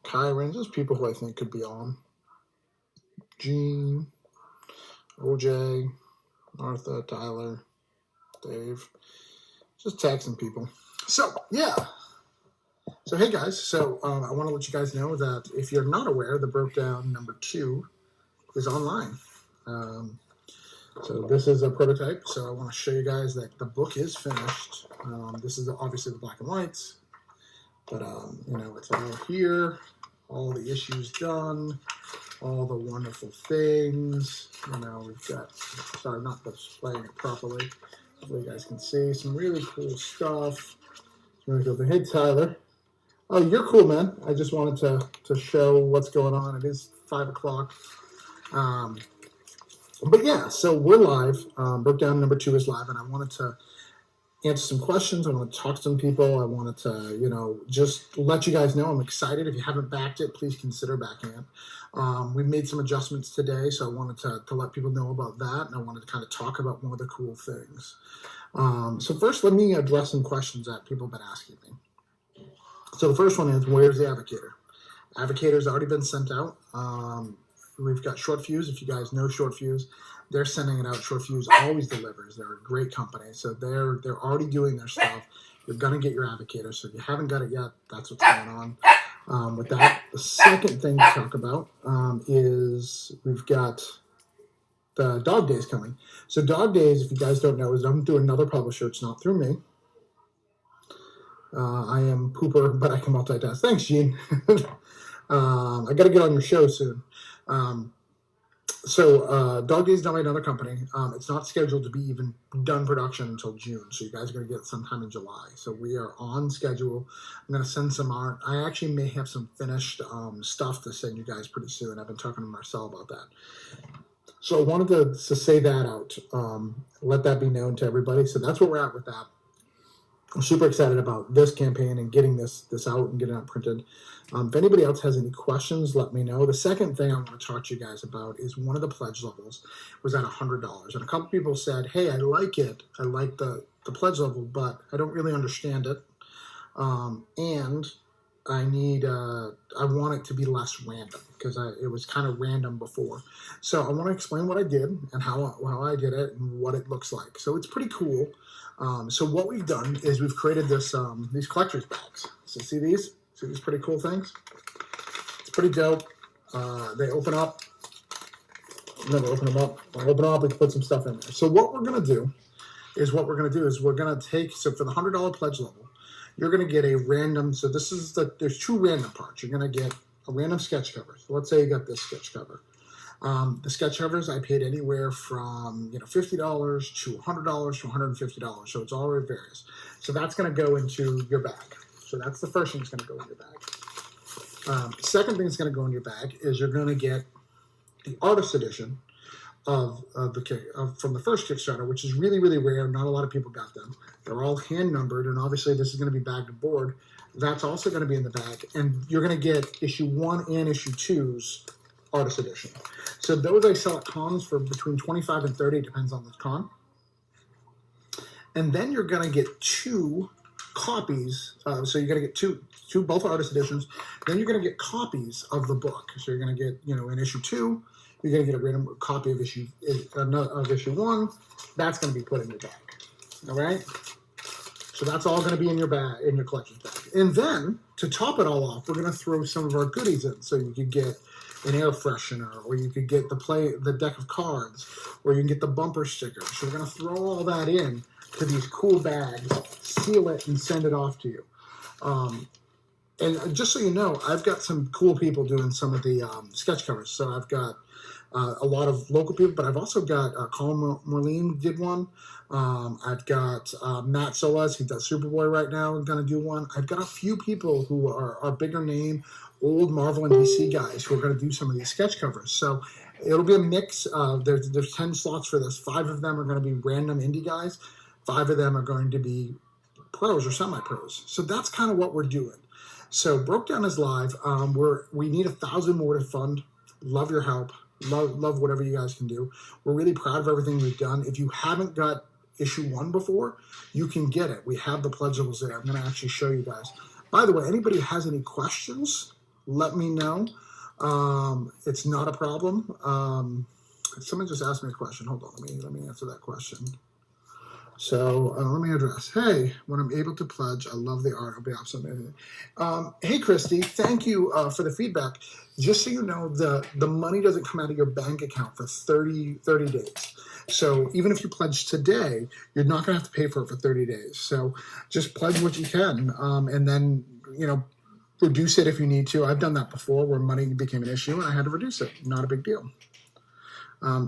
Kyron, just people who I think could be on. Gene, OJ, Martha, Tyler, Dave. Just taxing people. So, yeah. So, hey, guys. So, I want to let you guys know that if you're not aware, the Broke Down #2 is online. So, this is a prototype. So, I want to show you guys that the book is finished. This is obviously the black and whites. But, you know, it's all here. All the issues done. All the wonderful things. You know, we've got, sorry, not displaying it properly. Hopefully you guys can see some really cool stuff. Really cool. Hey, Tyler. Oh, you're cool, man. I just wanted to show what's going on. It is 5 o'clock. But yeah, so we're live. Broke Down #2 is live, and I wanted to answer some questions. I want to talk to some people. I wanted to, you know, just let you guys know I'm excited. If you haven't backed it, please consider backing it. We've made some adjustments today, so I wanted to let people know about that, and I wanted to kind of talk about one of the cool things. So first, let me address some questions that people have been asking me. So the first one is, where's the Advocator? Advocator's already been sent out. We've got Short Fuse. If you guys know Short Fuse, they're sending it out. Short Fuse always delivers. They're a great company, so they're already doing their stuff. You're gonna get your Advocator. So if you haven't got it yet, that's what's going on. With that, the second thing to talk about is we've got the Dog Days coming. So Dog Days, if you guys don't know, is I'm doing another publisher. It's not through me. I am Pooper, but I can multitask. Thanks, Gene. I got to get on your show soon. So Dog Days is done by another company. It's not scheduled to be even done production until June, so you guys are going to get it sometime in July. So we are on schedule. I'm going to send some art. I actually may have some finished stuff to send you guys pretty soon. I've been talking to Marcel about that. So I wanted to say that out. Let that be known to everybody. So that's where we're at with that. I'm super excited about this campaign and getting this out and getting it printed. If anybody else has any questions, let me know. The second thing I want to talk to you guys about is one of the pledge levels was at $100. And a couple people said, hey, I like it. I like the pledge level, but I don't really understand it. And I want it to be less random because it was kind of random before. So I want to explain what I did and how I did it and what it looks like. So it's pretty cool. So what we've done is we've created these collector's bags. So see these? See these pretty cool things? It's pretty dope. They open up. Never open them up. I'll open them up and put some stuff in there. So what we're going to do is we're going to take, so for the $100 pledge level, you're going to get a random, so this is there's two random parts. You're going to get a random sketch cover. So let's say you got this sketch cover. The sketch covers I paid anywhere from $50 to $100 to $150. So it's all various. So that's going to go into your bag. So that's the first thing that's going to go in your bag. Second thing that's going to go in your bag is you're going to get the artist edition from the first Kickstarter, which is really, really rare. Not a lot of people got them. They're all hand numbered, and obviously this is going to be bagged and board. That's also going to be in the bag, and you're going to get issue 1 and issue 2's artist edition. So those I sell at cons for between 25 and 30, depends on the con. And then you're going to get 2 copies. So you're going to get two both artist editions. Then you're going to get copies of the book. So you're going to get, in issue 2, you're going to get a random copy of issue 1. That's going to be put in your bag. All right. So that's all going to be in your bag, in your collector's bag. And then to top it all off, we're going to throw some of our goodies in. So you could get an air freshener, or you could get the deck of cards, or you can get the bumper sticker. So we're going to throw all that in to these cool bags, seal it, and send it off to you. And just so you know, I've got some cool people doing some of the sketch covers. So I've got a lot of local people, but I've also got Colin Merlin did one. I've got Matt Solas, he does Superboy right now, going to do one. I've got a few people who are bigger name, old Marvel and DC guys who are going to do some of these sketch covers. So it'll be a mix. There's 10 slots for this. 5 of them are going to be random indie guys. 5 of them are going to be pros or semi-pros. So that's kind of what we're doing. So Broke Down is live. We need 1,000 more to fund. Love your help. Love whatever you guys can do. We're really proud of everything we've done. If you haven't got issue 1 before, you can get it. We have the pledge levels there. I'm going to actually show you guys. By the way, anybody who has any questions, let me know. It's not a problem. Someone just asked me a question. Hold on, let me answer that question. So let me address. Hey, when I'm able to pledge, I love the art. I'll be absolutely. Hey, Christy, thank you for the feedback. Just so you know, the money doesn't come out of your bank account for 30 days. So even if you pledge today, you're not going to have to pay for it for 30 days. So just pledge what you can, and then reduce it if you need to. I've done that before, where money became an issue, and I had to reduce it. Not a big deal.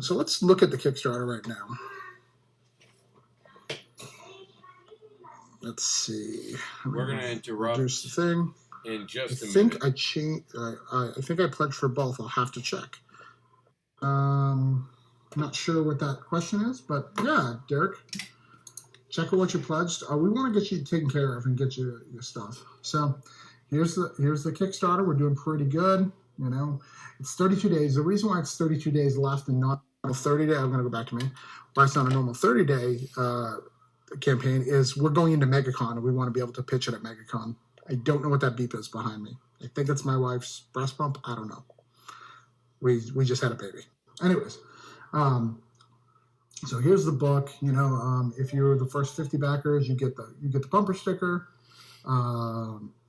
So let's look at the Kickstarter right now. Let's see. We're going to interrupt reduce the thing in just a minute. I think I pledged for both. I'll have to check. Not sure what that question is, but yeah, Derek, check out what you pledged. We want to get you taken care of and get you your stuff. So here's the Kickstarter. We're doing pretty good. It's 32 days. The reason why it's 32 days left and not 30 days, I'm going to go back to me. Why it's not a normal 30-day campaign is we're going into MegaCon and we want to be able to pitch it at MegaCon. I don't know what that beep is behind me. I think it's my wife's breast pump. I don't know. We just had a baby. Anyways, so here's the book. If you're the first 50 backers, you get the bumper sticker.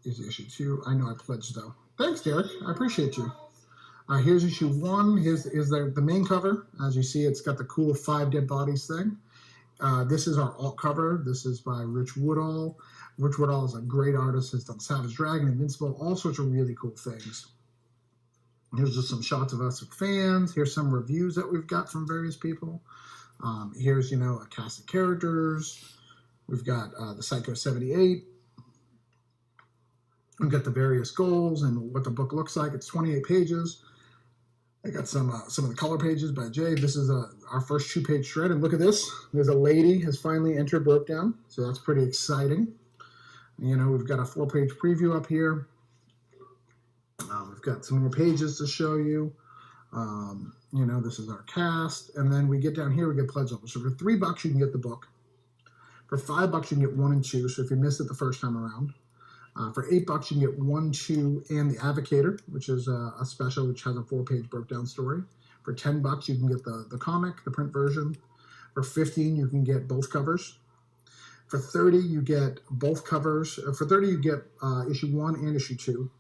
Here's issue 2. I know I pledged though. Thanks, Derek. I appreciate you. Here's issue 1. Here's the main cover. As you see, it's got the cool 5 dead bodies thing. This is our alt cover. This is by Rich Woodall. Rich Woodall is a great artist. Has done Savage Dragon, Invincible, all sorts of really cool things. Here's just some shots of us with fans. Here's some reviews that we've got from various people. Here's, a cast of characters. We've got the Psycho 78. We've got the various goals and what the book looks like. It's 28 pages. I got some of the color pages by Jay. This is our first 2-page shred, and look at this. There's a lady has finally entered Broke Down, so that's pretty exciting. We've got a 4-page preview up here. We've got some more pages to show you. This is our cast, and then we get down here, we get pledge levels. So for $3, you can get the book. For $5, you can get 1 and 2. So if you missed it the first time around. For $8, you can get 1, 2, and The Advocator, which is a special which has a 4-page broke down story. For $10, you can get the comic, the print version. For $15, you can get both covers. For $30, you get both covers. For $30, you get issue 1 and issue 2.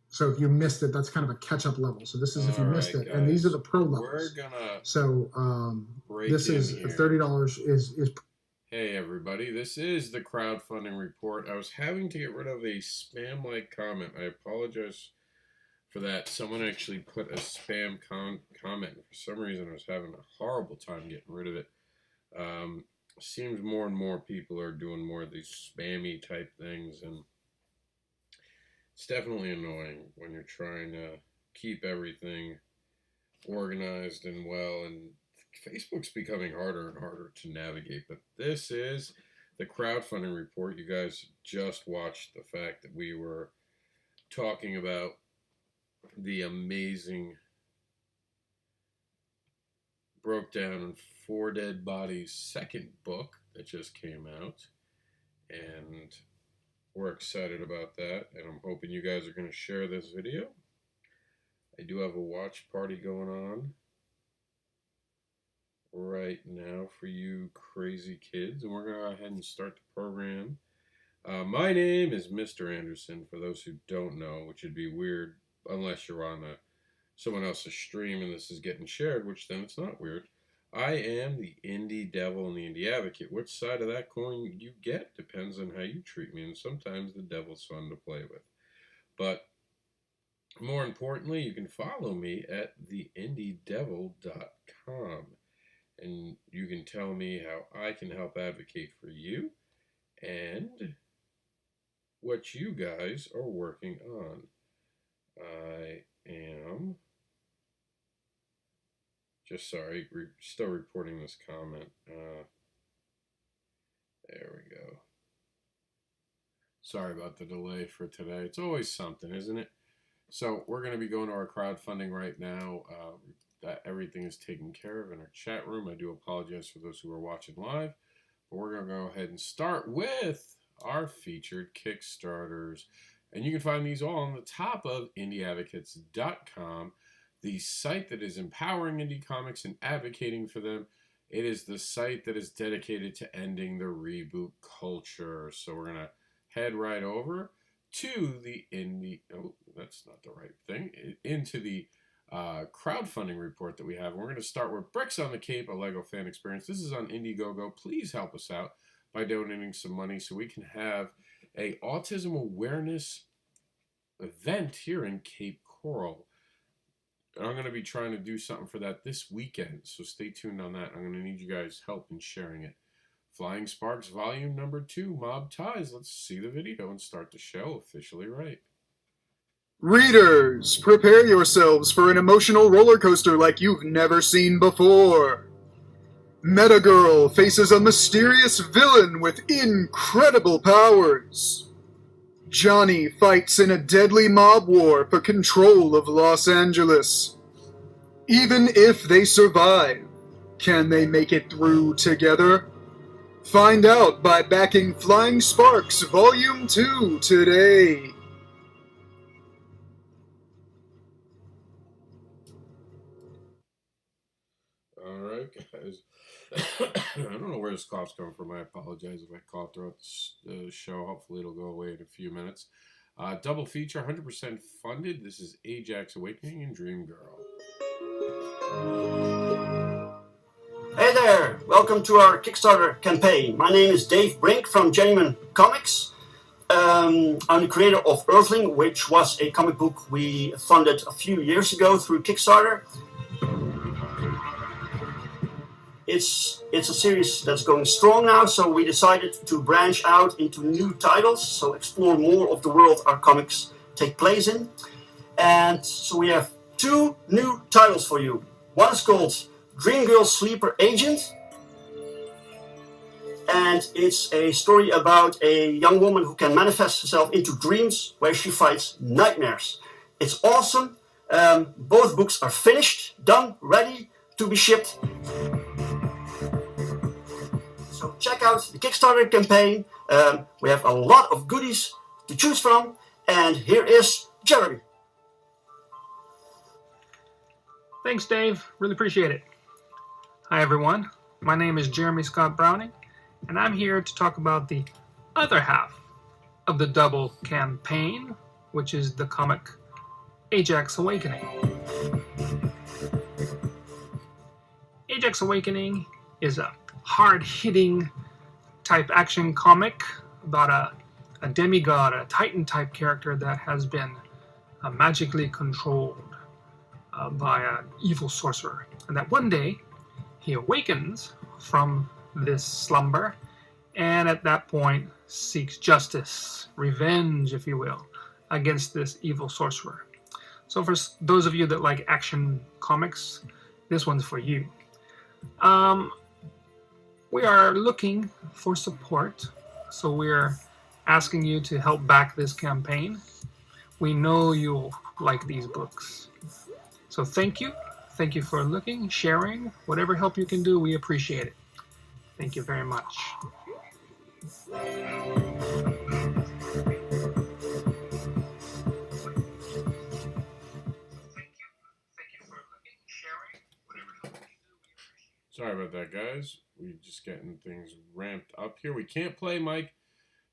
So if you missed it, that's kind of a catch-up level. So this is if you missed it, guys, and these are the pro levels. We're gonna this is here. $30 is. Hey everybody, this is the crowdfunding report. I was having to get rid of a spam-like comment. I apologize for that. Someone actually put a spam comment. For some reason, I was having a horrible time getting rid of it. Seems more and more people are doing more of these spammy type things, and it's definitely annoying when you're trying to keep everything organized and well, and Facebook's becoming harder and harder to navigate. But this is the crowdfunding report. You guys just watched the fact that we were talking about the amazing Broke Down and 4 Dead Bodies second book that just came out, and we're excited about that, and I'm hoping you guys are going to share this video. I do have a watch party going on right now for you crazy kids, and we're going to go ahead and start the program. My name is Mr. Anderson, for those who don't know, which would be weird unless you're on someone else's stream and this is getting shared, which then it's not weird. I am the Indie Devil and the Indie Advocate. Which side of that coin you get depends on how you treat me, and sometimes the devil's fun to play with. But more importantly, you can follow me at theindiedevil.com, and you can tell me how I can help advocate for you and what you guys are working on. I am still reporting this comment. There we go. Sorry about the delay for today. It's always something, isn't it? So we're going to be going to our crowdfunding right now. That everything is taken care of in our chat room. I do apologize for those who are watching live, but we're going to go ahead and start with our featured Kickstarters. And you can find these all on the top of indieadvocates.com, the site that is empowering indie comics and advocating for them. It is the site that is dedicated to ending the reboot culture. So we're going to head right over to the that's not the right thing, into the crowdfunding report that we have. We're going to start with Bricks on the Cape, a LEGO fan experience. This is on Indiegogo. Please help us out by donating some money so we can have a autism awareness event here in Cape Coral. And I'm going to be trying to do something for that this weekend, so stay tuned on that. I'm going to need you guys' help in sharing it. Flying Sparks Volume Number 2, Mob Ties. Let's see the video and start the show officially right. Readers, prepare yourselves for an emotional roller coaster like you've never seen before. Metagirl faces a mysterious villain with incredible powers. Johnny fights in a deadly mob war for control of Los Angeles. Even if they survive, can they make it through together? Find out by backing Flying Sparks Volume 2 today. Alright, guys. I don't know where this cough's coming from. I apologize if I cough throughout the show. Hopefully it'll go away in a few minutes. Double feature, 100% funded. This is Ajax Awakening and Dream Girl. Hey there! Welcome to our Kickstarter campaign. My name is Dave Brink from Genuine Comics. I'm the creator of Earthling, which was a comic book we funded a few years ago through Kickstarter. It's a series that's going strong now, so we decided to branch out into new titles, so explore more of the world our comics take place in. And so we have 2 new titles for you. One is called Dream Girl Sleeper Agent, and it's a story about a young woman who can manifest herself into dreams where she fights nightmares. It's awesome. Both books are finished, done, ready to be shipped. So check out the Kickstarter campaign. We have a lot of goodies to choose from, and here is Jeremy. Thanks, Dave. Really appreciate it. Hi, everyone. My name is Jeremy Scott Browning, and I'm here to talk about the other half of the double campaign, which is the comic Ajax Awakening. Ajax Awakening is a hard-hitting type action comic about a demigod, a titan-type character that has been magically controlled by an evil sorcerer. And that one day, he awakens from this slumber, and at that point seeks justice, revenge, if you will, against this evil sorcerer. So for those of you that like action comics, this one's for you. We are looking for support, so we're asking you to help back this campaign. We know you'll like these books. So thank you. Thank you for looking, sharing, whatever help you can do, we appreciate it. Thank you very much. Sorry about that, guys. We're just getting things ramped up here. We can't play Mike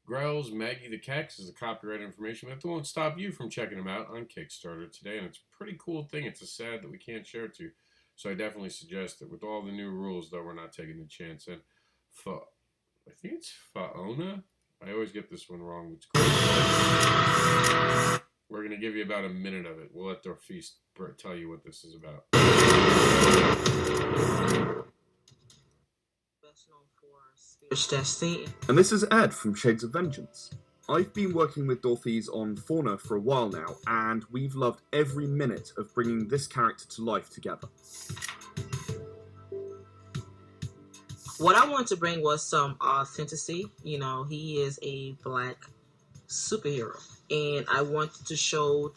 Grell's Maggie the Cat as a copyright information, but that won't stop you from checking them out on Kickstarter today. And it's a pretty cool thing. It's a sad that we can't share it to you. So I definitely suggest that with all the new rules, though, we're not taking the chance. And I think it's Faona. I always get this one wrong. It's great. We're going to give you about a minute of it. We'll let Dorfeast tell you what this is about. And this is Ed from Shades of Vengeance. I've been working with Dorothy's on Fauna for a while now, and we've loved every minute of bringing this character to life together. What I wanted to bring was some authenticity. You know, he is a black superhero, and I wanted to show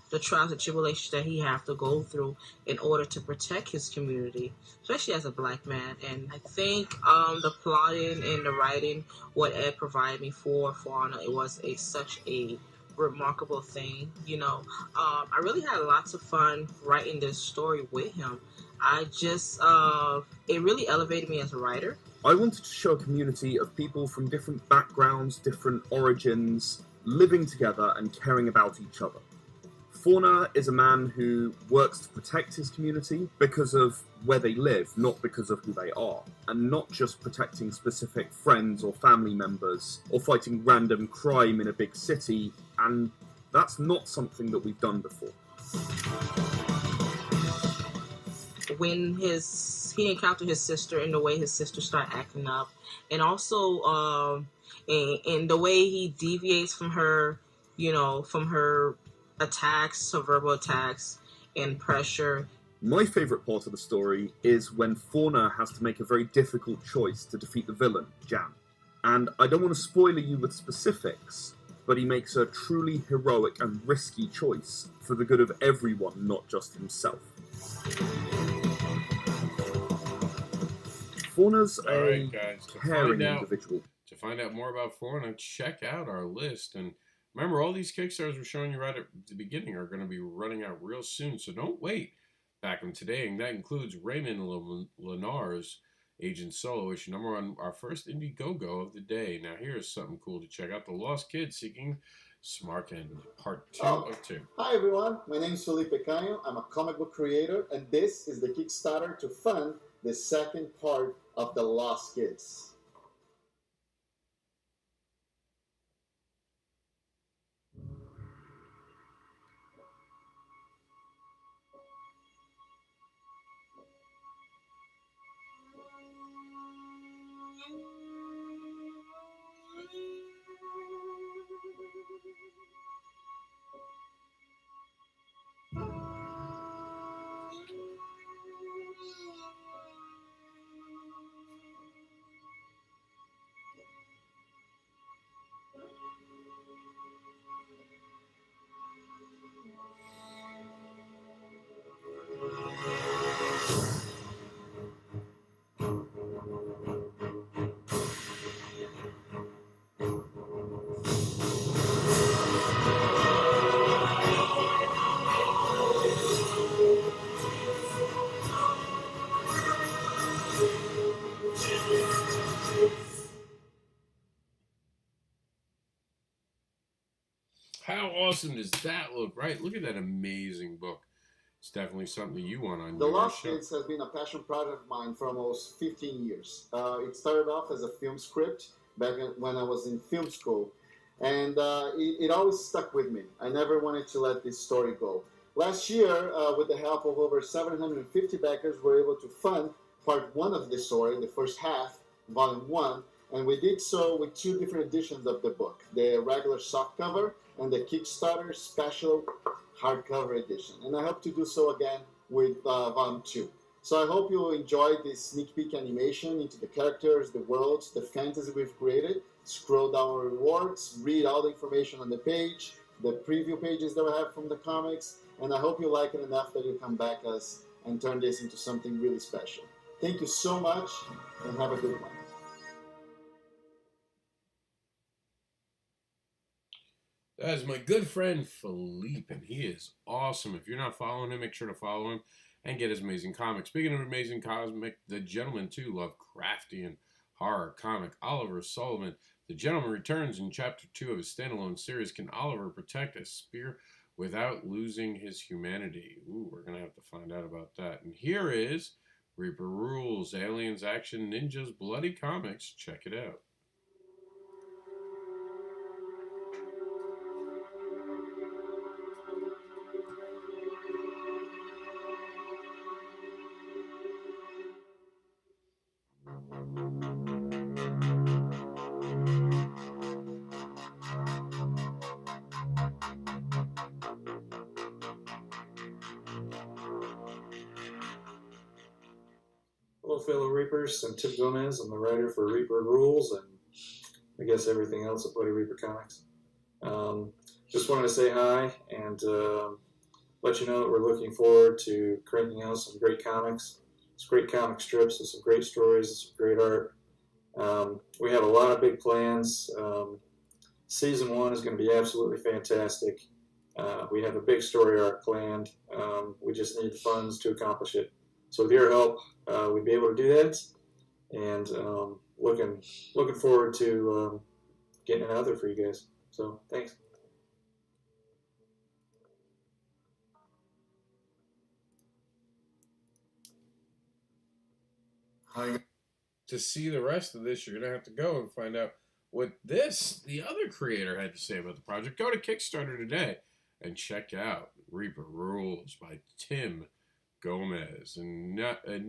the trials and tribulations that he have to go through in order to protect his community, especially as a black man. And I think the plotting and the writing, what Ed provided me for Fauna, it was such a remarkable thing. I really had lots of fun writing this story with him. It really elevated me as a writer. I wanted to show a community of people from different backgrounds, different origins, living together and caring about each other. Fauna is a man who works to protect his community because of where they live, not because of who they are, and not just protecting specific friends or family members or fighting random crime in a big city, and that's not something that we've done before. When he encountered his sister and the way his sister started acting up, and also in the way he deviates from her, from her attacks, her verbal attacks and pressure. My favourite part of the story is when Fauna has to make a very difficult choice to defeat the villain, Jan. And I don't want to spoil you with specifics, but he makes a truly heroic and risky choice for the good of everyone, not just himself. Fauna's a caring individual. To find out more about Fauna, check out our list. And remember, all these Kickstarters we're showing you right at the beginning are going to be running out real soon, so don't wait. Back from today, and that includes Raymond Lenar's Agent Solo, issue number 1, our first Indiegogo of the day. Now here's something cool to check out: The Lost Kid Seeking Smarken, part 2 of 2. Hi everyone, my name is Felipe Caño. I'm a comic book creator, and this is the Kickstarter to fund the second part of The Lost Kids. How awesome does that look, right? Look at that amazing book. It's definitely something you want on The your Lost show. Kids has been a passion project of mine for almost 15 years. It started off as a film script back when I was in film school, and it always stuck with me. I never wanted to let this story go. Last year, with the help of over 750 backers, we were able to fund part 1 of the story, the first half, volume 1, and we did so with 2 different editions of the book, the regular softcover and the Kickstarter special hardcover edition. And I hope to do so again with volume 2. So I hope you enjoy this sneak peek animation into the characters, the worlds, the fantasy we've created. Scroll down our rewards, read all the information on the page, the preview pages that we have from the comics, and I hope you like it enough that you come back us and turn this into something really special. Thank you so much, and have a good one. That is my good friend Philippe, and he is awesome. If you're not following him, make sure to follow him and get his amazing comics. Speaking of amazing comic, the gentleman too Lovecraftian horror comic Oliver Sullivan. The gentleman returns in chapter 2 of his standalone series. Can Oliver protect a spear without losing his humanity? Ooh, we're gonna have to find out about that. And here is Reaper Rules, Aliens, Action, Ninjas, Bloody Comics. Check it out. Hello, fellow Reapers. I'm Tim Gomez. I'm the writer for Reaper Rules and I guess everything else at Bloody Reaper Comics. Just wanted to say hi and let you know that we're looking forward to cranking out some great comics. Some great comic strips with some great stories and some great art. We have a lot of big plans. Season 1 is going to be absolutely fantastic. We have a big story arc planned. We just need the funds to accomplish it. So with your help, we'd be able to do that. And looking forward to getting it out there for you guys. So thanks. To see the rest of this, you're going to have to go and find out what the other creator, had to say about the project. Go to Kickstarter today and check out Reaper Rules by Tim Gomez. And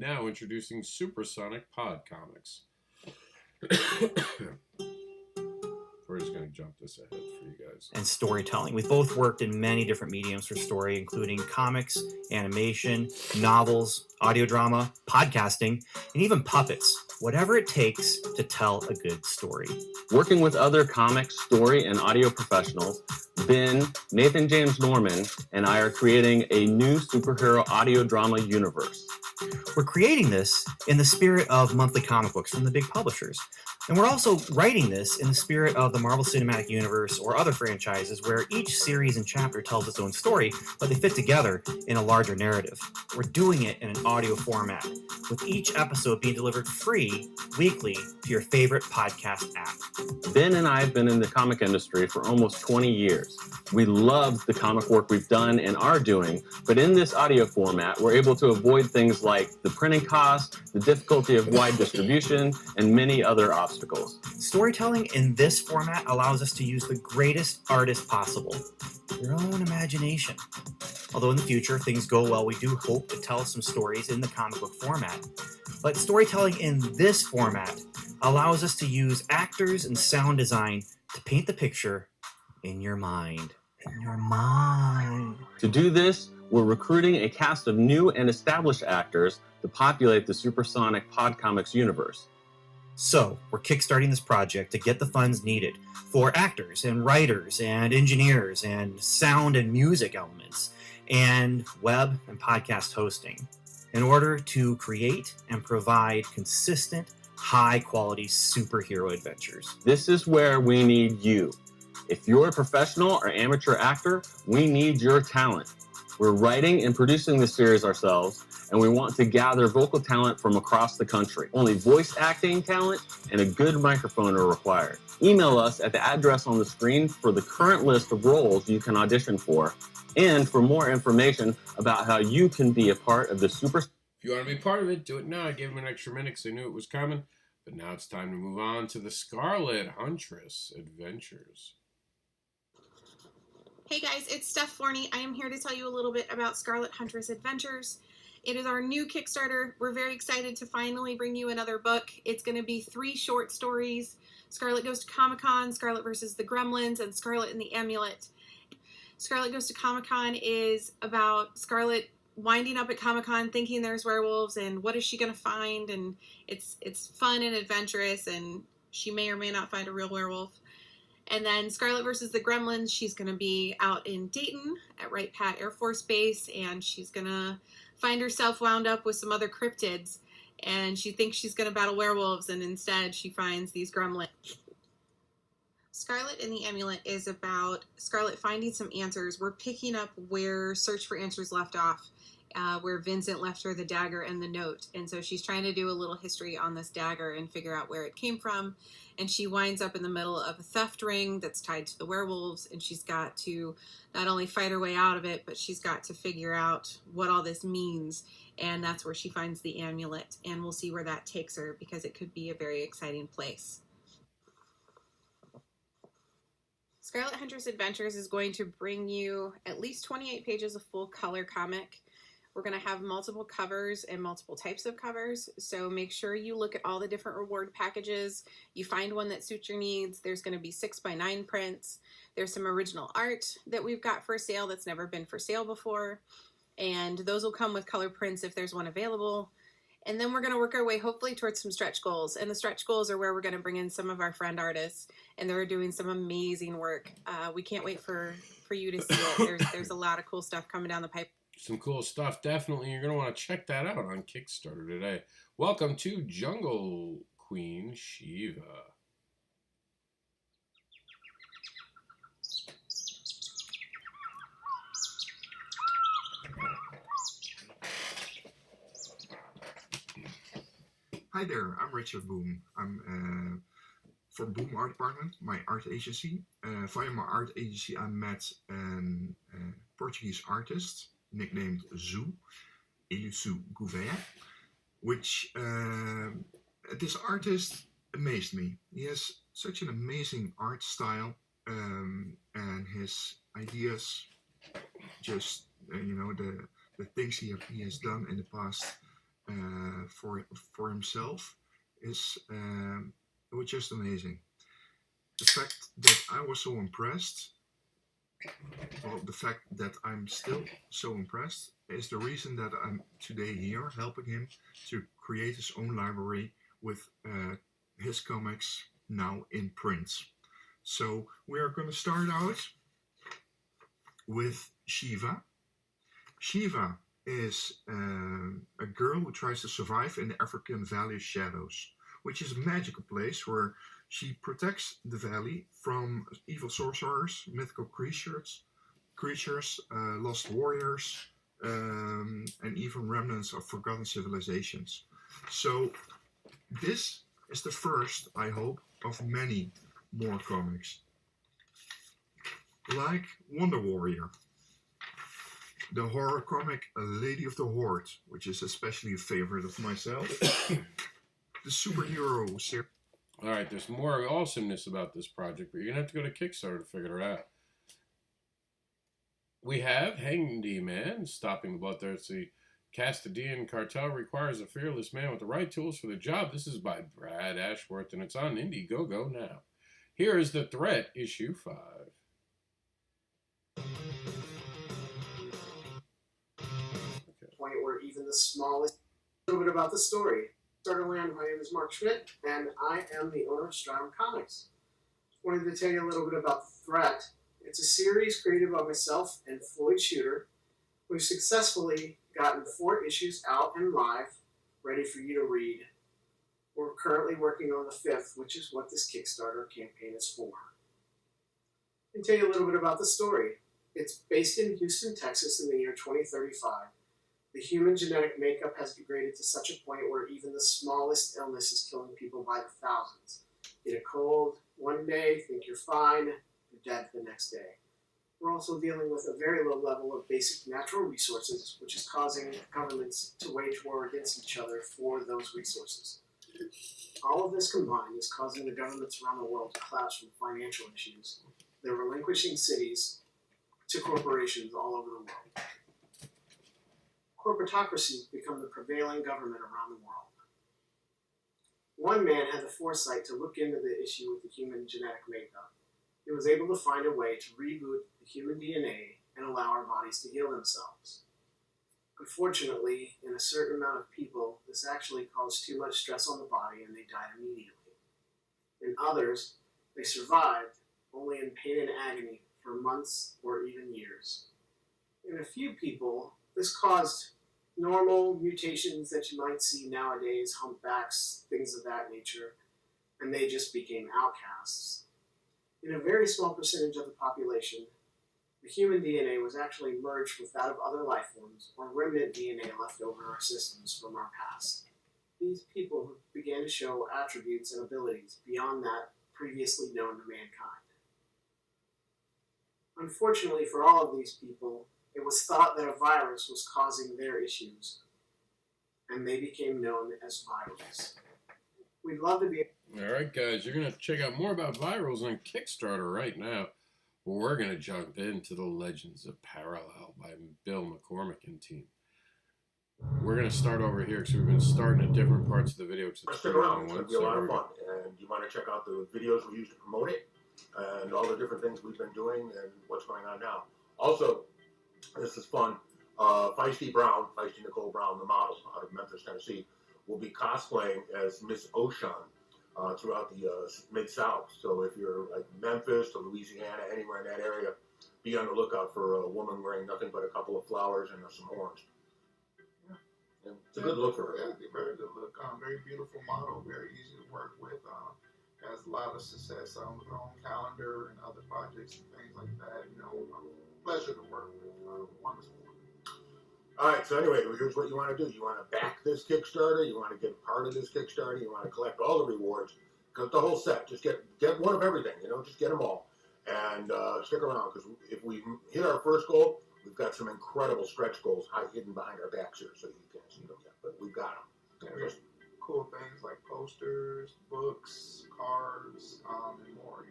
now introducing Supersonic Pod Comics. We're just going to jump this ahead for you guys. And storytelling. We've both worked in many different mediums for story, including comics, animation, novels, audio drama, podcasting, and even puppets. Whatever it takes to tell a good story. Working with other comic, story, and audio professionals, Ben, Nathan James Norman, and I are creating a new superhero audio drama universe. We're creating this in the spirit of monthly comic books from the big publishers. And we're also writing this in the spirit of the Marvel Cinematic Universe or other franchises where each series and chapter tells its own story, but they fit together in a larger narrative. We're doing it in an audio format, with each episode being delivered free weekly to your favorite podcast app. Ben and I have been in the comic industry for almost 20 years. We love the comic work we've done and are doing, but in this audio format, we're able to avoid things like the printing cost, the difficulty of wide distribution, and many other obstacles. Storytelling in this format allows us to use the greatest artist possible, your own imagination. Although in the future, if things go well, we do hope to tell some stories in the comic book format. But storytelling in this format allows us to use actors and sound design to paint the picture in your mind. In your mind. To do this, we're recruiting a cast of new and established actors to populate the Supersonic Pod Comics universe. So, we're kickstarting this project to get the funds needed for actors and writers and engineers and sound and music elements and web and podcast hosting in order to create and provide consistent, high-quality superhero adventures. This is where we need you. If you're a professional or amateur actor, we need your talent. We're writing and producing this series ourselves, and we want to gather vocal talent from across the country. Only voice acting talent and a good microphone are required. Email us at the address on the screen for the current list of roles you can audition for, and for more information about how you can be a part of the Super... If you want to be part of it, do it now. I gave them an extra minute because I knew it was coming. But now it's time to move on to the Scarlet Huntress Adventures. Hey guys, it's Steph Forney. I am here to tell you a little bit about Scarlet Huntress Adventures. It is our new Kickstarter. We're very excited to finally bring you another book. It's going to be 3 short stories. Scarlet Goes to Comic-Con, Scarlet versus the Gremlins, and Scarlet and the Amulet. Scarlet Goes to Comic-Con is about Scarlet winding up at Comic-Con thinking there's werewolves and what is she going to find, and it's fun and adventurous, and she may or may not find a real werewolf. And then Scarlet versus the Gremlins, she's going to be out in Dayton at Wright Pat Air Force Base, and she's going to find herself wound up with some other cryptids, and she thinks she's going to battle werewolves, and instead she finds these gremlins. Scarlet and the Amulet is about Scarlet finding some answers. We're picking up where Search for Answers left off, where Vincent left her the dagger and the note, and so she's trying to do a little history on this dagger and figure out where it came from. And she winds up in the middle of a theft ring that's tied to the werewolves, and she's got to not only fight her way out of it, but she's got to figure out what all this means, and that's where she finds the amulet, and we'll see where that takes her, because it could be a very exciting place. Scarlet Huntress Adventures is going to bring you at least 28 pages of full color comic. We're going to have multiple covers and multiple types of covers, so make sure you look at all the different reward packages. You find one that suits your needs. There's going to be 6x9 prints. There's some original art that we've got for sale that's never been for sale before, and those will come with color prints if there's one available. And then we're going to work our way hopefully towards some stretch goals, and the stretch goals are where we're going to bring in some of our friend artists, and they're doing some amazing work. We can't wait for you to see it. There's a lot of cool stuff coming down the pipe. Some cool stuff. Definitely, you're going to want to check that out on Kickstarter today. Welcome to Jungle Queen Shiva. Hi there, I'm Richard Boom. I'm from Boom Art Department, my art agency. Via my art agency, I met a Portuguese artist nicknamed Zu, Ilusu Gouveia, which this artist amazed me. He has such an amazing art style, and his ideas, just the things he has done in the past for himself is it was just amazing. The fact that I was so impressed, well, the fact that I'm still so impressed is the reason that I'm today here helping him to create his own library with his comics now in print. So we are going to start out with Shiva. Shiva is a girl who tries to survive in the African Valley of Shadows, which is a magical place where she protects the valley from evil sorcerers, mythical creatures, lost warriors, and even remnants of forgotten civilizations. So this is the first, I hope, of many more comics. Like Wonder Warrior, the horror comic Lady of the Horde, which is especially a favorite of myself. The superhero series. All right, there's more awesomeness about this project, but you're going to have to go to Kickstarter to figure it out. We have Handyman, stopping the bloodthirsty Castadian cartel requires a fearless man with the right tools for the job. This is by Brad Ashworth, and it's on Indiegogo now. Here is The Threat, issue 5. Point where even the smallest... A little bit about the story. Starterland, my name is Mark Schmidt, and I am the owner of Stratum Comics. Wanted to tell you a little bit about The Threat. It's a series created by myself and Floyd Shooter. We've successfully gotten 4 issues out and live, ready for you to read. We're currently working on the 5th, which is what this Kickstarter campaign is for. I'll tell you a little bit about the story. It's based in Houston, Texas in the year 2035. The human genetic makeup has degraded to such a point where even the smallest illness is killing people by the thousands. Get a cold one day, think you're fine, you're dead the next day. We're also dealing with a very low level of basic natural resources, which is causing governments to wage war against each other for those resources. All of this combined is causing the governments around the world to collapse from financial issues. They're relinquishing cities to corporations all over the world. Corporatocracy has become the prevailing government around the world. One man had the foresight to look into the issue with the human genetic makeup. He was able to find a way to reboot the human DNA and allow our bodies to heal themselves. Unfortunately, in a certain amount of people, this actually caused too much stress on the body and they died immediately. In others, they survived, only in pain and agony for months or even years. In a few people, this caused normal mutations that you might see nowadays, humpbacks, things of that nature, and they just became outcasts. In a very small percentage of the population, the human DNA was actually merged with that of other life forms, or remnant DNA left over in our systems from our past. These people began to show attributes and abilities beyond that previously known to mankind. Unfortunately for all of these people, it was thought that a virus was causing their issues, and they became known as virals. We'd love to be... Alright guys, you're going to check out more about virals on Kickstarter right now. We're going to jump into the Legends of Parallel by Bill McCormick and team. We're going to start over here because we've been starting at different parts of the video. Stick around, it's going to be a lot of fun, and you want to check out the videos we use to promote it, and all the different things we've been doing, and what's going on now. Also, this is fun. Feisty Nicole Brown, the model out of Memphis, Tennessee, will be cosplaying as Miss Ocean throughout the Mid-South. So if you're like Memphis to Louisiana, anywhere in that area, be on the lookout for a woman wearing nothing but a couple of flowers and some horns. And it's a good look for her. Yeah, very good look. Very beautiful model, very easy to work with. Has a lot of success on her own calendar and other projects and things like that. You know, pleasure to work with. Wonderful. All right, so anyway, here's what you want to do. You want to back this Kickstarter. You want to get part of this Kickstarter. You want to collect all the rewards. Because the whole set. Just get one of everything. Just get them all. And stick around, because if we hit our first goal, we've got some incredible stretch goals hidden behind our backs here, so you can't see them yet. But we've got them. Yeah, there's cool things like posters, books, cards, and more.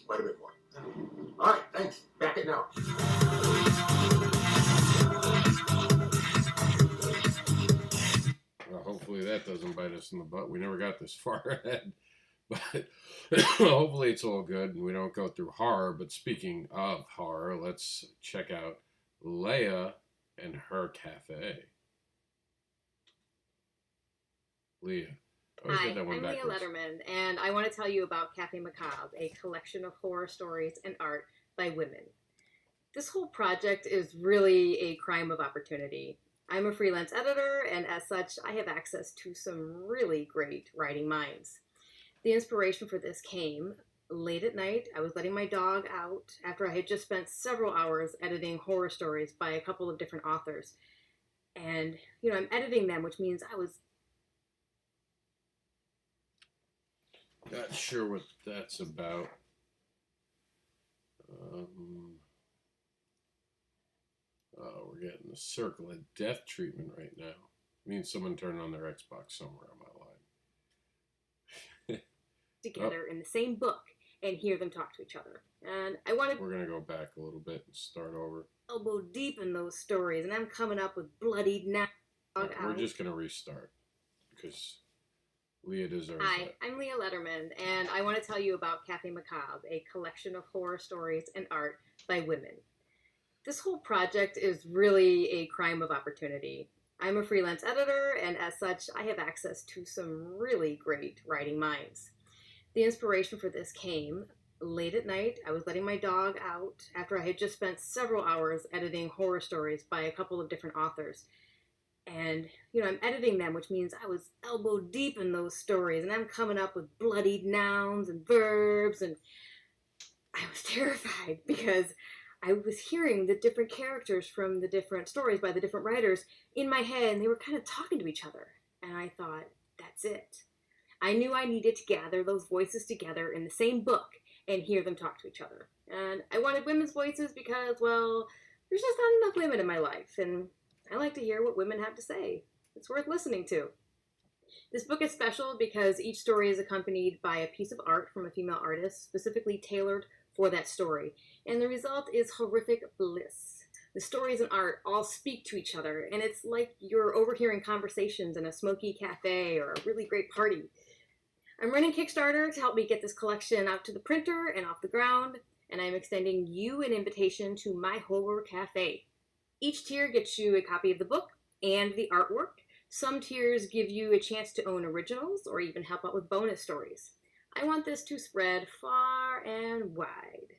Quite a bit more. All right, thanks. Back it now. Well, hopefully that doesn't bite us in the butt. We never got this far ahead. But hopefully it's all good and we don't go through horror. But speaking of horror, let's check out Leia and her cafe. Leah. Hi, I'm Leah Letterman, and I want to tell you about Cafe Macabre, a collection of horror stories and art by women. This whole project is really a crime of opportunity. I'm a freelance editor, and as such, I have access to some really great writing minds. The inspiration for this came late at night. I was letting my dog out after I had just spent several hours editing horror stories by a couple of different authors. And, I'm editing them, which means I was Not sure what that's about. Oh, we're getting the circle of death treatment right now. Means someone turned on their Xbox somewhere on my line. together in the same book and hear them talk to each other. And I wanted We're going to go back a little bit and start over. elbow deep in those stories, and I'm coming up with bloodied now. We're just going to restart because Leah deserves Hi, that. I'm Leah Letterman, and I want to tell you about Cafe Macabre, a collection of horror stories and art by women. This whole project is really a crime of opportunity. I'm a freelance editor, and as such, I have access to some really great writing minds. The inspiration for this came late at night. I was letting my dog out after I had just spent several hours editing horror stories by a couple of different authors. And, I'm editing them, which means I was elbow deep in those stories, and I'm coming up with bloodied nouns and verbs, and I was terrified because I was hearing the different characters from the different stories by the different writers in my head, and they were kind of talking to each other. And I thought, that's it. I knew I needed to gather those voices together in the same book and hear them talk to each other. And I wanted women's voices because, well, there's just not enough women in my life, and I like to hear what women have to say. It's worth listening to. This book is special because each story is accompanied by a piece of art from a female artist, specifically tailored for that story. And the result is horrific bliss. The stories and art all speak to each other, and it's like you're overhearing conversations in a smoky cafe or a really great party. I'm running Kickstarter to help me get this collection out to the printer and off the ground, and I'm extending you an invitation to my horror cafe. Each tier gets you a copy of the book and the artwork. Some tiers give you a chance to own originals or even help out with bonus stories. I want this to spread far and wide.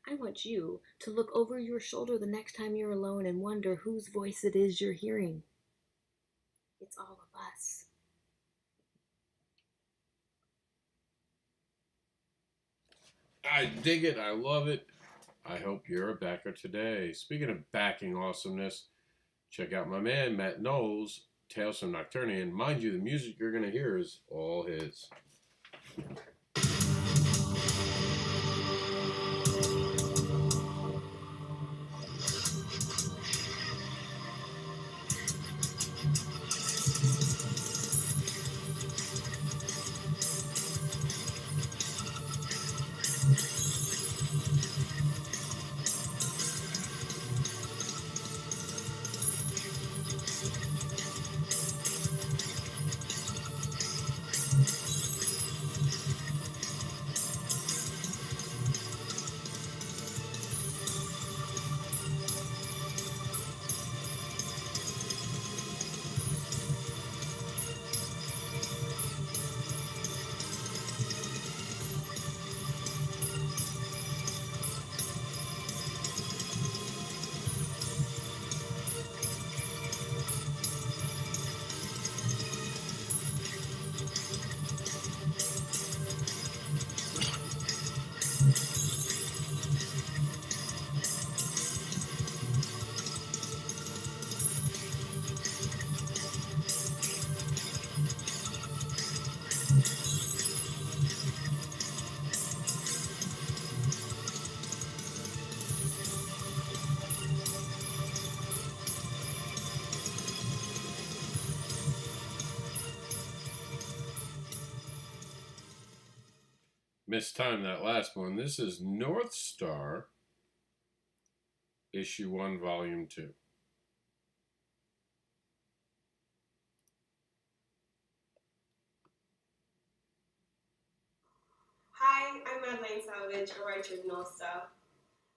I want you to look over your shoulder the next time you're alone and wonder whose voice it is you're hearing. It's all of us. I dig it. I love it. I hope you're a backer today. Speaking of backing awesomeness, check out my man, Matt Knowles, Tales from Nocturnian. Mind you, the music you're going to hear is all his. Mistimed that last one. This is North Star, Issue 1, Volume 2. Hi, I'm Madeleine Salvage, a writer of North Star.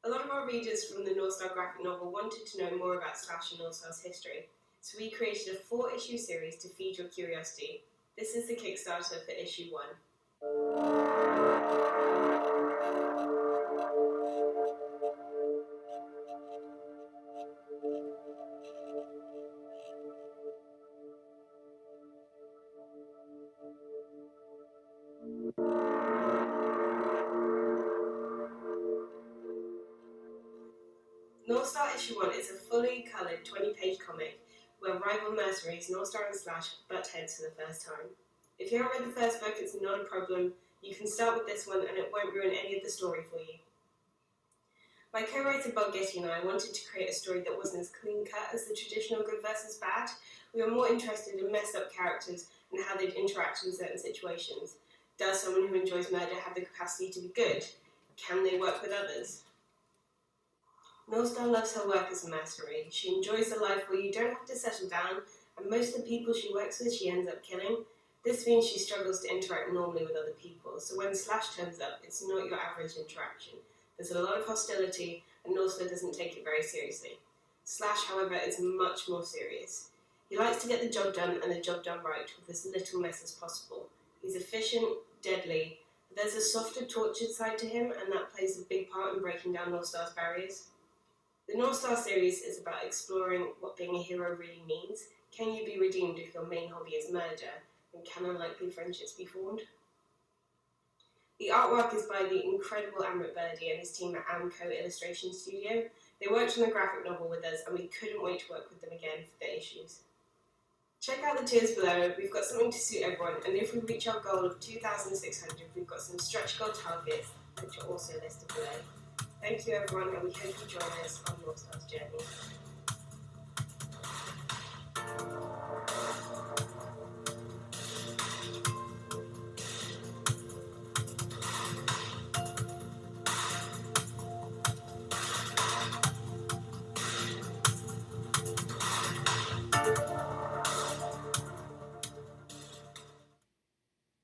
A lot of our readers from the North Star graphic novel wanted to know more about Slash and North Star's history, so we created a 4-issue series to feed your curiosity. This is the Kickstarter for Issue 1. North Star Issue 1 is a fully coloured 20-page comic where rival mercenaries North Star and Slash butt heads for the first time. If you haven't read the first book, it's not a problem. You can start with this one and it won't ruin any of the story for you. My co-writer Bob Getty and I wanted to create a story that wasn't as clean-cut as the traditional good versus bad. We were more interested in messed-up characters and how they'd interact in certain situations. Does someone who enjoys murder have the capacity to be good? Can they work with others? North Star loves her work as a mercenary. She enjoys a life where you don't have to settle down, and most of the people she works with she ends up killing. This means she struggles to interact normally with other people, so when Slash turns up, it's not your average interaction. There's a lot of hostility, and North Star doesn't take it very seriously. Slash, however, is much more serious. He likes to get the job done, and the job done right, with as little mess as possible. He's efficient, deadly, but there's a softer, tortured side to him, and that plays a big part in breaking down North Star's barriers. The North Star series is about exploring what being a hero really means. Can you be redeemed if your main hobby is murder? And can unlikely friendships be formed? The artwork is by the incredible Amrit Birdie and his team at Amco Illustration Studio. They worked on the graphic novel with us and we couldn't wait to work with them again for the issues. Check out the tiers below, we've got something to suit everyone, and if we reach our goal of 2,600, we've got some stretch goal targets, which are also listed below. Thank you everyone, and we hope you join us on North Star's journey.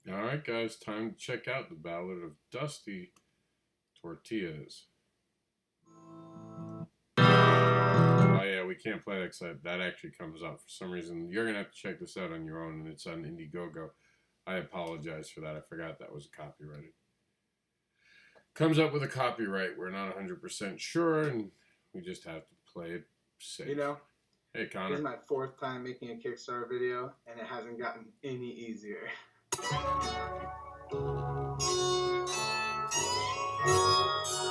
Alright guys, time to check out the Ballad of Dusty Tortillas. Oh yeah, we can't play that because that actually comes up for some reason. You're going to have to check this out on your own, and it's on Indiegogo. I apologize for that. I forgot that was copyrighted. Comes up with a copyright. We're not 100% sure, and we just have to play it safe. You know, hey Connor. this is my 4th time making a Kickstarter video, and it hasn't gotten any easier.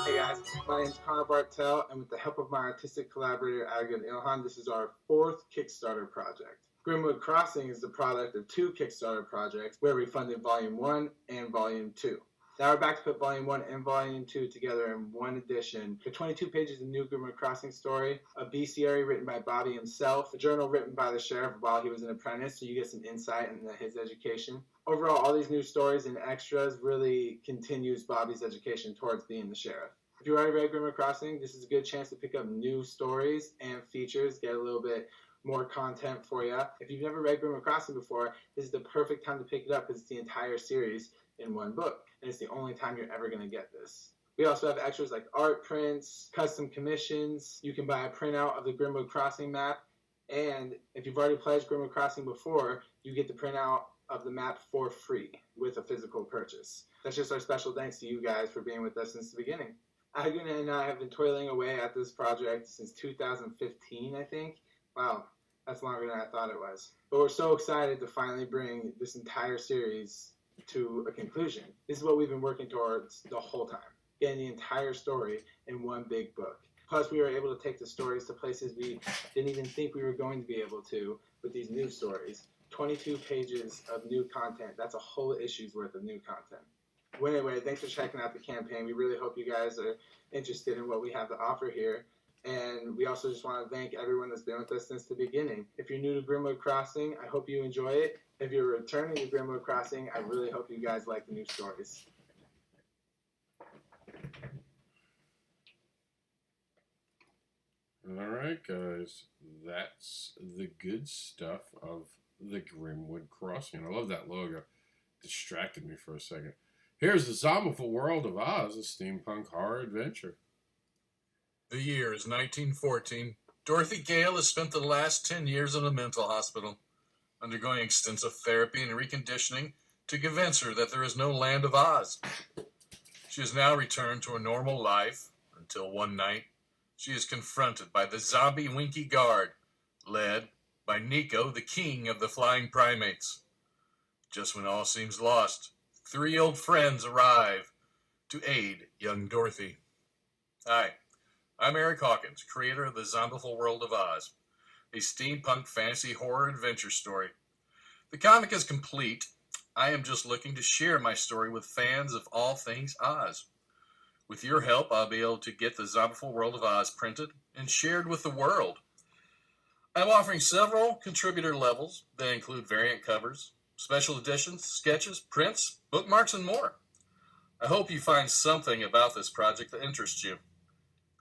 Hey guys, my name is Connor Bartel, and with the help of my artistic collaborator Again Ilhan, this is our 4th Kickstarter project. Grimwood Crossing is the product of 2 Kickstarter projects where we funded Volume 1 and Volume 2. Now we're back to put Volume 1 and Volume 2 together in one edition. The 22 pages of new Grimwood Crossing story, a bestiary written by Bobby himself, a journal written by the sheriff while he was an apprentice, so you get some insight into his education. Overall, all these new stories and extras really continues Bobby's education towards being the sheriff. If you already read Grimwood Crossing, this is a good chance to pick up new stories and features, get a little bit more content for you. If you've never read Grimwood Crossing before, this is the perfect time to pick it up because it's the entire series in one book, and it's the only time you're ever going to get this. We also have extras like art prints, custom commissions. You can buy a printout of the Grimwood Crossing map, and if you've already pledged Grimwood Crossing before, you get the printout of the map for free with a physical purchase. That's just our special thanks to you guys for being with us since the beginning. Aguna and I have been toiling away at this project since 2015, I think. Wow, that's longer than I thought it was. But we're so excited to finally bring this entire series to a conclusion. This is what we've been working towards the whole time, getting the entire story in one big book. Plus, we were able to take the stories to places we didn't even think we were going to be able to with these new stories. 22 pages of new content. That's a whole issue's worth of new content. Well, anyway, thanks for checking out the campaign. We really hope you guys are interested in what we have to offer here. And we also just want to thank everyone that's been with us since the beginning. If you're new to Grimwood Crossing, I hope you enjoy it. If you're returning to Grimwood Crossing, I really hope you guys like the new stories. Alright, guys. That's the good stuff of the Grimwood Crossing. I love that logo. Distracted me for a second. Here's the Zombieful World of Oz, a steampunk horror adventure. The year is 1914. Dorothy Gale has spent the last 10 years in a mental hospital, undergoing extensive therapy and reconditioning to convince her that there is no land of Oz. She has now returned to a normal life until one night she is confronted by the zombie Winky Guard, led by Nico, the king of the flying primates. Just when all seems lost, 3 old friends arrive to aid young Dorothy. Hi, I'm Eric Hawkins, creator of the Zombieful World of Oz, a steampunk fantasy horror adventure story. The comic is complete. I am just looking to share my story with fans of all things Oz. With your help, I'll be able to get the Zombieful World of Oz printed and shared with the world. I'm offering several contributor levels that include variant covers, special editions, sketches, prints, bookmarks, and more. I hope you find something about this project that interests you.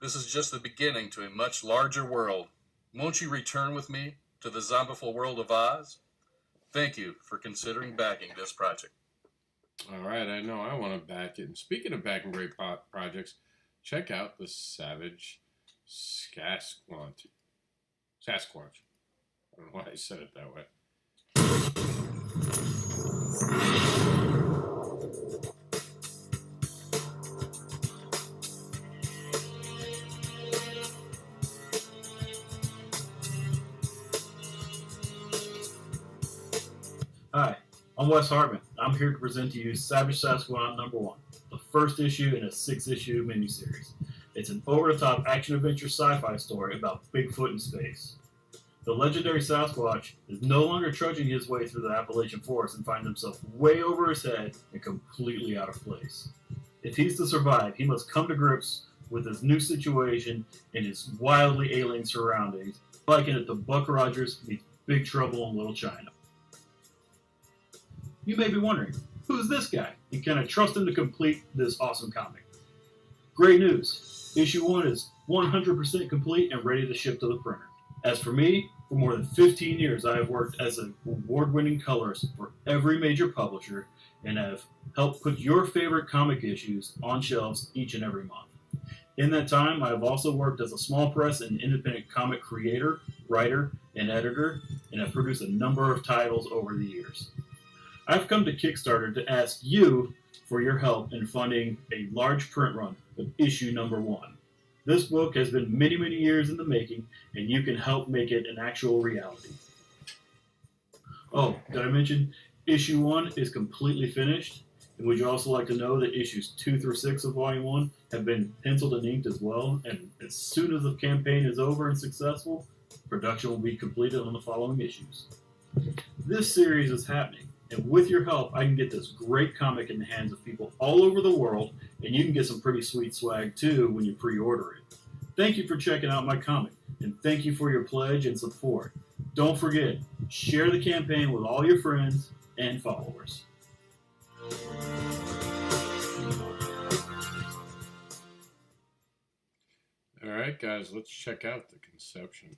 This is just the beginning to a much larger world. Won't you return with me to the Zombieful World of Oz? Thank you for considering backing this project. Alright, I know I want to back it. And speaking of backing great projects, check out the Savage Sasquatch. I don't know why I said it that way. Hi, I'm Wes Hartman. I'm here to present to you Savage Sasquatch #1, the first issue in a 6-issue miniseries. It's an over-the-top action-adventure sci-fi story about Bigfoot in space. The legendary Sasquatch is no longer trudging his way through the Appalachian Forest and finds himself way over his head and completely out of place. If he's to survive, he must come to grips with his new situation and his wildly alien surroundings, liken it to Buck Rogers meets Big Trouble in Little China. You may be wondering, who's this guy? And can I trust him to complete this awesome comic? Great news! Issue 1 is 100% complete and ready to ship to the printer. As for me, for more than 15 years I have worked as an award-winning colorist for every major publisher and have helped put your favorite comic issues on shelves each and every month. In that time, I have also worked as a small press and independent comic creator, writer, and editor, and have produced a number of titles over the years. I've come to Kickstarter to ask you for your help in funding a large print run of issue #1. This book has been many, many years in the making, and you can help make it an actual reality. Oh, did I mention issue 1 is completely finished? And would you also like to know that issues 2 through 6 of Volume 1 have been penciled and inked as well? And as soon as the campaign is over and successful, production will be completed on the following issues. This series is happening. And with your help, I can get this great comic in the hands of people all over the world, and you can get some pretty sweet swag too when you pre-order it. Thank you for checking out my comic, and thank you for your pledge and support. Don't forget, share the campaign with all your friends and followers. Alright, guys, let's check out the conception.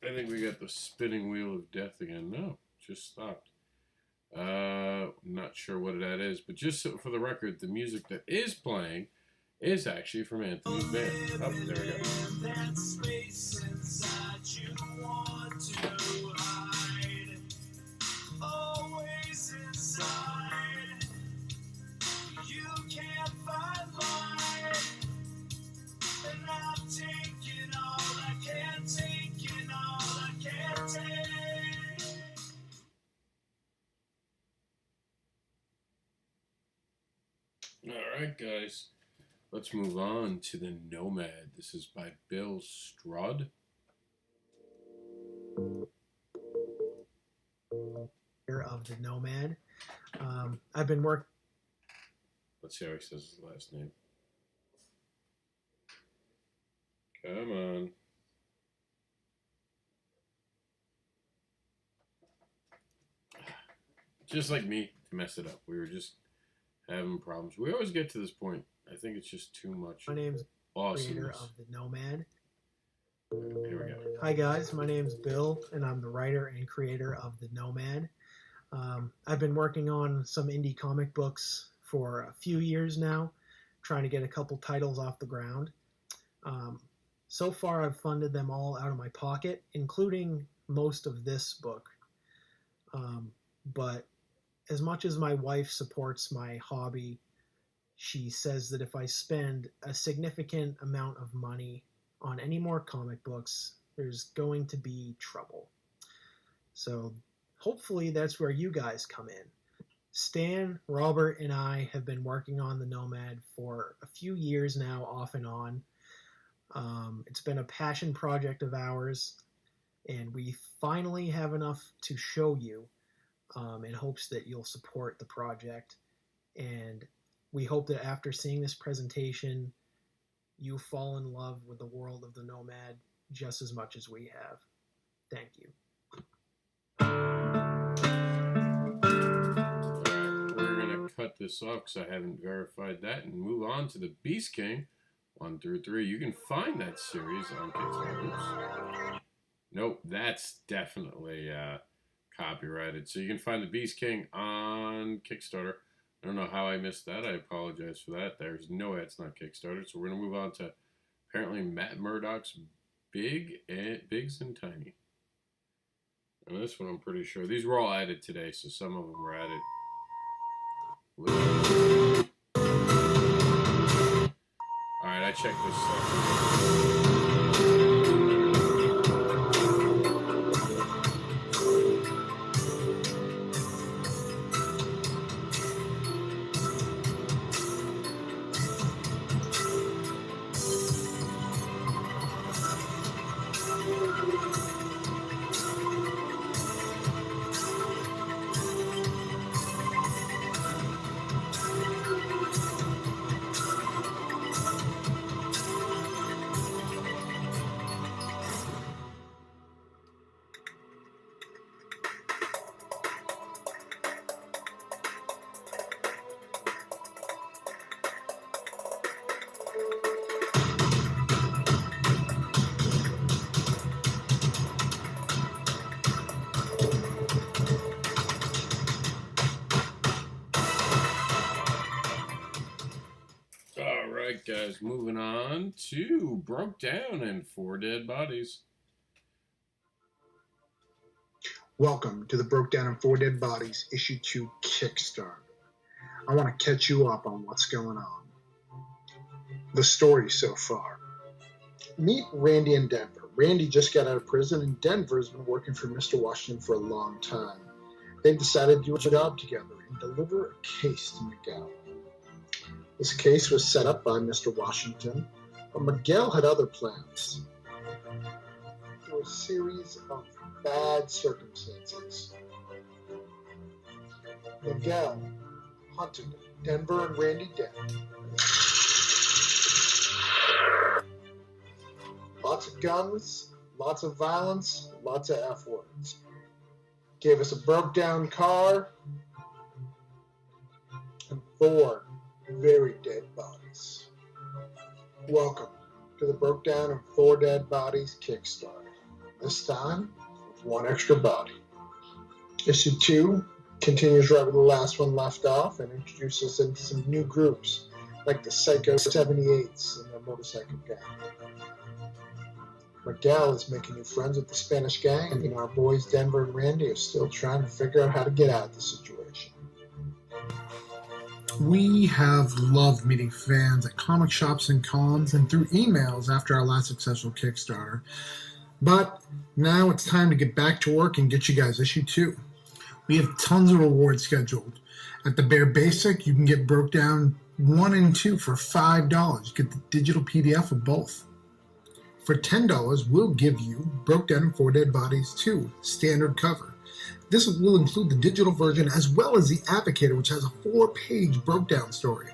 I think we got the spinning wheel of death again. No, just stopped. not sure what that is, but just for the record, the music that is playing is actually from Anthony's band. Oh, there we go. That space inside you want to hide, always inside. You can't find light, and I'm taking all I can, taking all I can take. All right, guys. Let's move on to The Nomad. This is by Bill Strud. Of The Nomad. I've been working. Let's see how he says his last name. Come on. Just like me to mess it up. We were just having problems. We always get to this point. I think it's just too much. My name's creator awesomeness. of The Nomad. Here we go. Hi guys, my name's Bill, and I'm the writer and creator of The Nomad. I've been working on some indie comic books for a few years now, trying to get a couple titles off the ground. So far, I've funded them all out of my pocket, including most of this book. But as much as my wife supports my hobby, she says that if I spend a significant amount of money on any more comic books, there's going to be trouble. So hopefully that's where you guys come in. Stan, Robert, and I have been working on The Nomad for a few years now, off and on. It's been a passion project of ours, and we finally have enough to show you in hopes that you'll support the project. And we hope that after seeing this presentation, you fall in love with the world of The Nomad just as much as we have. Thank you. We're going to cut this off because I haven't verified that and move on to the Beast King 1 through 3. You can find that series on Kickstarter. Nope, that's definitely copyrighted. So you can find the Beast King on Kickstarter. I don't know how I missed that. I apologize for that. There's no way it's not Kickstarter. So we're going to move on to apparently Matt Murdock's Bigs and Tiny. And this one I'm pretty sure. These were all added today, so some of them were added. Alright, I checked this stuff. Alright guys, moving on to Broke Down and 4 Dead Bodies. Welcome to the Broke Down and 4 Dead Bodies issue 2 Kickstarter. I want to catch you up on what's going on. The story so far. Meet Randy in Denver. Randy just got out of prison, and Denver has been working for Mr. Washington for a long time. They've decided to do a job together and deliver a case to Miguel. This case was set up by Mr. Washington, but Miguel had other plans. Through a series of bad circumstances, Miguel hunted Denver and Randy down. Lots of guns, lots of violence, lots of F words. Gave us a broke down car and 4 very dead bodies. Welcome to the Broke Down and 4 Dead Bodies Kickstarter. This time with 1 extra body. Issue 2, continues right where the last one left off and introduces us into some new groups, like the Psycho 78s and their motorcycle gang. Miguel is making new friends with the Spanish gang, and our boys Denver and Randy are still trying to figure out how to get out of the situation. We have loved meeting fans at comic shops and cons and through emails after our last successful Kickstarter. But now it's time to get back to work and get you guys issue 2. We have tons of rewards scheduled. At the bare basic, you can get Broke Down 1 and 2 for $5. You get the digital PDF of both. For $10, we'll give you Broke Down and 4 Dead Bodies 2, standard cover. This will include the digital version as well as the Advocator, which has a 4-page Broke Down story.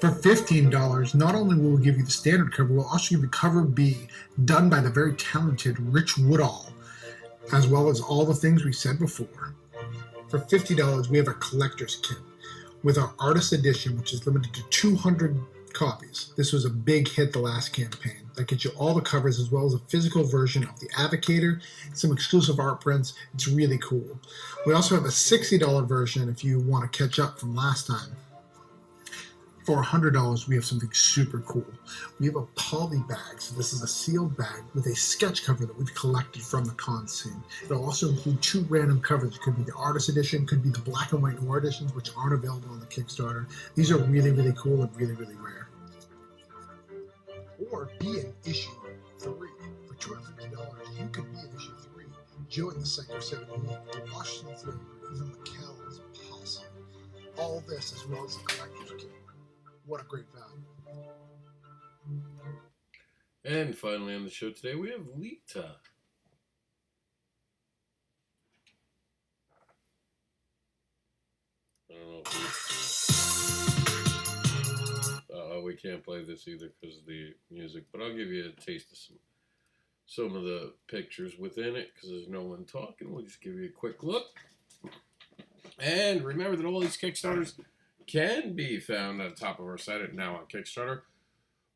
For $15, not only will we give you the standard cover, we'll also give you cover B, done by the very talented Rich Woodall, as well as all the things we said before. For $50, we have a collector's kit with our artist edition, which is limited to 200 copies. This was a big hit the last campaign. That gets you all the covers as well as a physical version of the Advocator, some exclusive art prints. It's really cool. We also have a $60 version if you want to catch up from last time. For $100, we have something super cool. We have a poly bag. So this is a sealed bag with a sketch cover that we've collected from the con scene. It'll also include 2 random covers. It could be the artist edition, could be the black and white noir editions, which aren't available on the Kickstarter. These are really, really cool and really, really rare. Or be in issue 3. For $250, you could be in issue 3. Join the Psycho 78, the Washington Flame, or even McKell's Posse. All this as well as the collector's kit. What a great value. And finally on the show today, we have Lita. I don't know if we can't play this either because of the music, but I'll give you a taste of some of the pictures within it because there's no one talking. We'll just give you a quick look. And remember that all these Kickstarters can be found at the top of our site at Now on Kickstarter,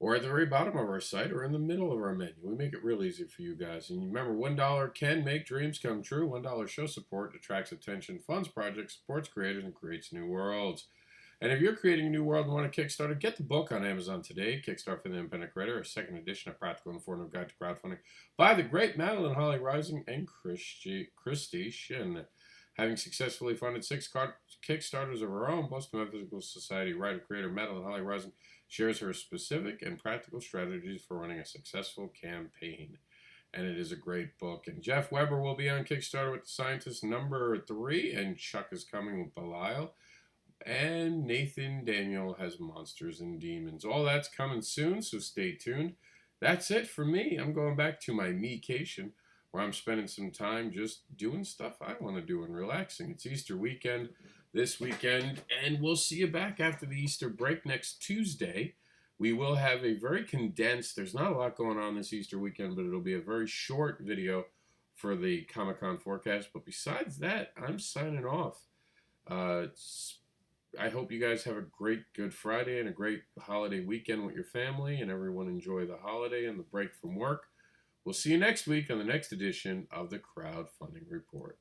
or at the very bottom of our site, or in the middle of our menu. We make it real easy for you guys. And remember, $1 can make dreams come true. $1 show support attracts attention, funds projects, supports creators, and creates new worlds. And if you're creating a new world and want a Kickstarter, get the book on Amazon today, Kickstarter for the Independent Creator, a second edition of Practical and Informative Guide to Crowdfunding by the great Madeline Holly Rising and Christy Shin. Having successfully funded 6 Kickstarters of her own, Boston Metaphysical Society writer-creator Madeline Holly Rising shares her specific and practical strategies for running a successful campaign. And it is a great book. And Jeff Weber will be on Kickstarter with The Scientist number 3, and Chuck is coming with Belial. And Nathan Daniel has Monsters and Demons. All that's coming soon, so stay tuned. That's it for me. I'm going back to my me-cation, where I'm spending some time just doing stuff I want to do and relaxing. It's Easter weekend this weekend, and we'll see you back after the Easter break next Tuesday. We will have a very condensed, there's not a lot going on this Easter weekend, but it'll be a very short video for the Comic-Con forecast. But besides that, I'm signing off. I hope you guys have a great Good Friday and a great holiday weekend with your family, and everyone enjoy the holiday and the break from work. We'll see you next week on the next edition of the Crowdfunding Report.